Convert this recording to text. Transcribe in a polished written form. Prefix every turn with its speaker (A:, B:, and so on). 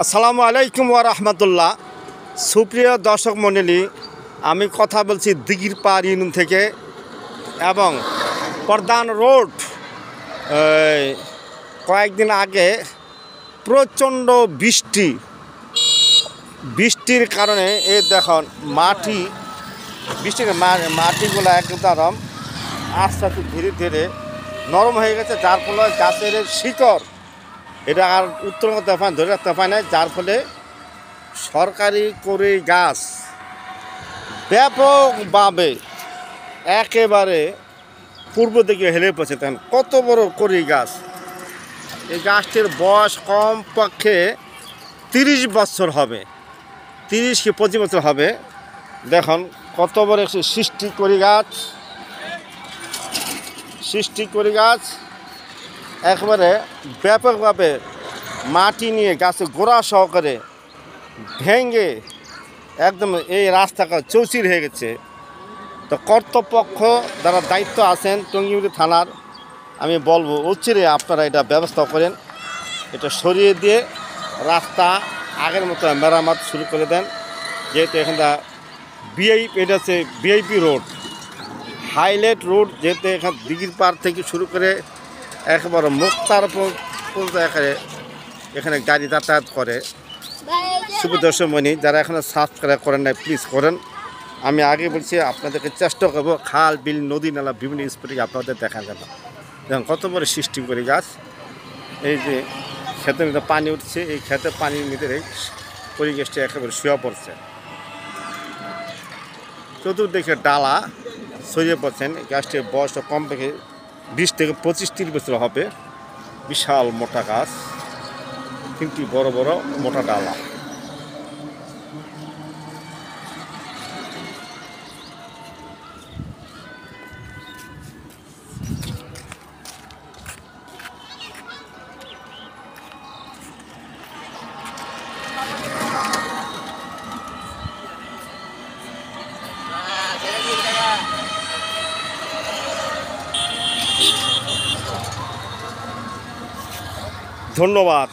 A: আসসালামু আলাইকুম ওয়া রাহমাতুল্লাহ। সুপ্রিয় দর্শক মণ্ডলী, আমি কথা বলছি দিঘিরপাড় ইউনিয়ন থেকে এবং প্রধান রোড। কয়েকদিন আগে প্রচণ্ড বৃষ্টির কারণে এই দেখুন মাটিগুলো একদম আস্তে আস্তে ধীরে ধীরে নরম হয়ে গেছে, যার ফলে গাছের শিকড় এটা আর উত্তর ধরে রাখতে পারে না, যার ফলে সরকারি করে গাছ ব্যাপকভাবে একেবারে পূর্ব দিকে হেলে পড়ছে। তখন কত বড় করি গাছ! এই গাছটির বয়স কমপক্ষে 30 বছর হবে, 30 কি 25 বছর হবে। দেখুন কত বড় একটি সৃষ্টি করি গাছ একবারে ব্যাপকভাবে মাটি নিয়ে গাছের গোড়া সহকারে ভেঙে একদম এই রাস্তাটা চৌচির হয়ে গেছে। তো কর্তৃপক্ষ যারা দায়িত্ব আছেন টঙ্গিবাড়ি থানার, আমি বলবো অচিরে আপনারা এটা ব্যবস্থা করেন, এটা সরিয়ে দিয়ে রাস্তা আগের মতো মেরামত শুরু করে দেন। যেহেতু এখানটা এটা হচ্ছে ভিআইপি রোড, হাইলাইট রোড, যেহেতু এখানে দিঘিরপাড় থেকে শুরু করে একেবারে মুক্তার পর্যন্ত এখানে গাড়ি যাতায়াত করে। শুভ দর্শক মনি, যারা এখনো সাবস্ক্রাইব করেন নাই প্লিজ করেন। আমি আগে বলছি আপনাদেরকে চেষ্টা করবো খাল বিল নদী নালা বিভিন্ন স্পটে আপনাদের দেখা যাবে। দেখুন কত বড় সৃষ্টি করি গাছ। এই যে ক্ষেতের মধ্যে পানি উঠছে, এই ক্ষেতে পানির ভিতরে পরিবেশটা একেবারে শুয়ে পড়ছে, চতুর্দিকে ডালা ছড়িয়ে পড়ছেন। এই গাছটির বয়সটা কমপক্ষে 20 থেকে 25-30 বছর হবে। বিশাল মোটা গাছ, কিন্তু বড় বড় মোটা ডালা। ধন্যবাদ।